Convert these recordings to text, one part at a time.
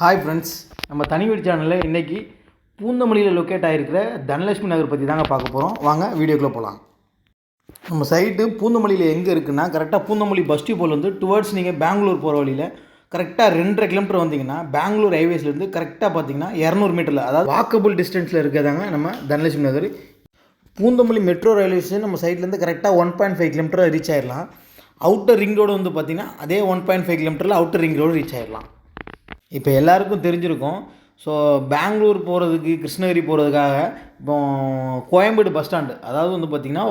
Hi friends, நம்ம தனி வீடு சேனலில் இன்றைக்கி பூந்தமல்லியில் லொக்கேட் ஆகிருக்கிற தனலட்சுமி நகர் பற்றி தாங்க பார்க்க போகிறோம். வாங்க வீடியோக்குள்ளே போகலாம். நம்ம சைட்டு பூந்தமல்லியில் எங்கே இருக்குன்னா, கரெக்டாக பூந்தமல்லி பஸ் டிப்போல் வந்து டுவர்ட்ஸ் நீங்கள் பெங்களூர் போகிற வழியில் கரெக்டாக 2.5 கிலோமீட்டர் வந்தீங்கன்னா பெங்களூர் ஹைவேஸ்லேருந்து கரெக்டாக பார்த்தீங்கன்னா 200 மீட்டரில், அதாவது வாக்கபிள் டிஸ்டன்ஸில் இருக்கிறதாங்க நம்ம தனலட்சுமி நகர். பூந்தமல்லி மெட்ரோ ரயில்வே ஸ்டேஷன் நம்ம சைட்லேருந்து கரெக்டாக 1.5 கிலோமீட்டர் ரீச் ஆகிடலாம். அவுட்டர் ரிங் ரோடு வந்து பார்த்திங்கன்னா அதே 1.5 கிலோமீட்டரில் அவுட்டர் ரிங் ரோடு ரீச் ஆகிடலாம். இப்போ எல்லாருக்கும் தெரிஞ்சிருக்கும். ஸோ பெங்களூர் போகிறதுக்கு, கிருஷ்ணகிரி போகிறதுக்காக இப்போ கோயம்பேடு பஸ் ஸ்டாண்டு, அதாவது வந்து பார்த்திங்கன்னா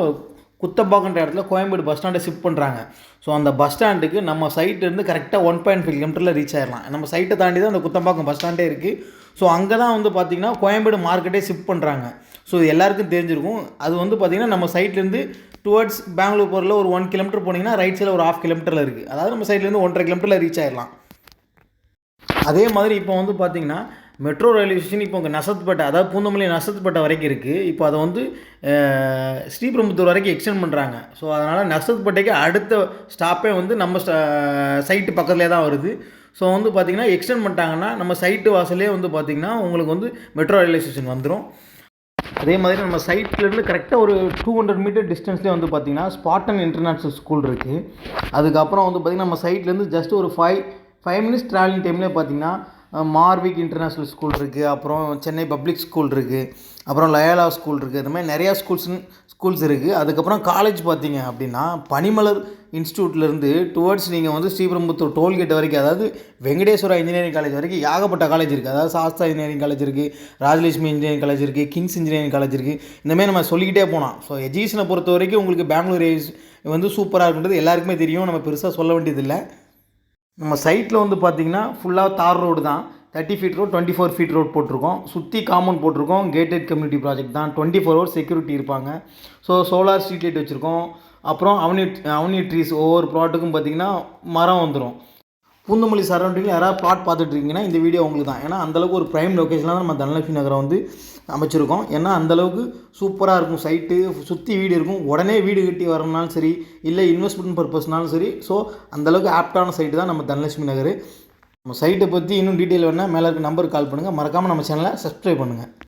குத்தப்பாக்கன்ற இடத்துல கோயம்பேடு பஸ் ஸ்டாண்டை ஷிஃப்ட் பண்ணுறாங்க. ஸோ அந்த பஸ் ஸ்டாண்டுக்கு நம்ம சைட்லேருந்து கரெக்டாக 1.5 கிலோமீட்டரில் ரீச் ஆகிடலாம். நம்ம சைட்டை தாண்டி தான் அந்த குத்தப்பாக்கம் பஸ் ஸ்டாண்டே இருக்குது. ஸோ அங்கே தான் வந்து பார்த்திங்கன்னா கோயம்பேடு மார்க்கெட்டே ஷிஃப்ட் பண்ணுறாங்க. ஸோ இது எல்லாருக்கும் தெரிஞ்சிருக்கும். அது வந்து பார்த்திங்கன்னா நம்ம சைட்லேருந்து டுவர்ட்ஸ் பெங்களூர் போகிறதுல ஒரு 1 கிலோமீட்டர் போனீங்கன்னா ரைட் சைடில் ஒரு 1/2 கிலோமீட்டரில் இருக்குது. அதாவது நம்ம சைட்லேருந்து 1.5 கிலோமீட்டரில் ரீச் ஆகிடலாம். அதே மாதிரி இப்போ வந்து பார்த்திங்கன்னா மெட்ரோ ரயில்வே ஸ்டேஷன் இப்போ உங்கள் நசத்பேட்டை, அதாவது பூந்தமல்லி நசத்பேட்டை வரைக்கும் இருக்குது. இப்போ அதை வந்து ஸ்ரீபெரும்புத்தூர் வரைக்கும் எக்ஸ்டெண்ட் பண்ணுறாங்க. ஸோ அதனால் நசத்பேட்டைக்கு அடுத்த ஸ்டாப்பே வந்து நம்ம சைட்டு பக்கத்துலேயே தான் வருது. ஸோ வந்து பார்த்திங்கன்னா எக்ஸ்டெண்ட் பண்ணிட்டாங்கன்னா நம்ம சைட்டு வாசலே வந்து பார்த்திங்கன்னா உங்களுக்கு வந்து மெட்ரோ ரயில்வே ஸ்டேஷன் வந்துடும். அதே மாதிரி நம்ம சைட்லேருந்து கரெக்டாக ஒரு 200 மீட்டர் டிஸ்டன்ஸ்லேயே வந்து பார்த்திங்கன்னா ஸ்பாட்டன் இன்டர்நேஷ்னல் ஸ்கூல் இருக்குது. அதுக்கப்புறம் வந்து பார்த்திங்கன்னா நம்ம சைட்லேருந்து ஜஸ்ட் ஒரு 5 மினிட்ஸ் ட்ராவலிங் டைம்லேயே பார்த்திங்கன்னா மார்விக் இன்டர்நேஷ்னல் ஸ்கூல் இருக்குது, அப்புறம் சென்னை பப்ளிக் ஸ்கூல் இருக்குது, அப்புறம் லயோலா ஸ்கூல் இருக்குது. இந்த மாதிரி நிறையா ஸ்கூல்ஸ் இருக்குது. அதுக்கப்புறம் காலேஜ் பார்த்திங்க அப்படின்னா பனிமலர் இன்ஸ்டியூட்லேருந்து டுவர்ட்ஸ் நீங்கள் வந்து ஸ்ரீபெரும்புத்தூர் டோல்கேட் வரைக்கும், அதாவது வெங்கடேஸ்வரா இன்ஜினியரிங் காலேஜ் வரைக்கும் ஏகப்பட்ட காலேஜ் இருக்குது. அதாவது சாஸ்தா இன்ஜினியரிங் காலேஜ் இருக்குது, ராஜலட்சுமி இன்ஜினியரிங் காலேஜ் இருக்குது, கிங்ஸ் இன்ஜினியரிங் காலேஜ் இருக்குது. இந்தமாதிரி நம்ம சொல்லிக்கிட்டே போனோம். ஸோ எஜுகேஷனை பொறுத்த வரைக்கும் உங்களுக்கு பெங்களூர் வந்து சூப்பராக இருக்குன்றது எல்லாருக்குமே தெரியும். நம்ம பெருசாக சொல்ல வேண்டியதில்லை. நம்ம சைட்டில் வந்து பார்த்திங்கன்னா ஃபுல்லாக தார் ரோடு தான். 30 ஃபீட் ரோட், 24 ஃபீட் ரோட் போட்டிருக்கோம். சுற்றி காம்பவுண்ட் போட்டிருக்கோம். கேட்டட் கம்யூனிட்டி ப்ராஜெக்ட் தான். 24 ஹவர்ஸ் செக்யூரிட்டி இருப்பாங்க. ஸோ சோலார் ஸ்ட்ரீட் லைட் வச்சுருக்கோம். அப்புறம் அவனி ட்ரீஸ், ஒவ்வொரு ப்ளாட்டுக்கும் பார்த்திங்கன்னா மரம் வந்துடும். பூந்தமல்லி சரௌண்டிங்கில் யாராவது ப்ளாட் பார்த்துட்ருக்கீங்கன்னா இந்த வீடியோ உங்களுக்கு தான். ஏன்னா அந்தளவுக்கு ஒரு ப்ரைம் லொக்கேஷனில் தான் நம்ம தனலட்சுமி நகரை வந்து அமைச்சிருக்கோம். ஏன்னா அந்தளவுக்கு சூப்பராக இருக்கும். சைட்டு சுற்றி வீடு இருக்கும். உடனே வீடு கட்டி வரணுனாலும் சரி, இல்லை இன்வெஸ்ட்மெண்ட் பர்பஸ்னாலும் சரி, ஸோ அந்தளவுக்கு ஆப்டான சைட்டு தான் நம்ம தனலட்சுமி நகர். நம்ம சைட்டை பற்றி இன்னும் டீட்டெயில் வேணால் மேலே இருக்க நம்பருக்கு கால் பண்ணுங்கள். மறக்காமல் நம்ம சேனலை சப்ஸ்கிரைப் பண்ணுங்கள்.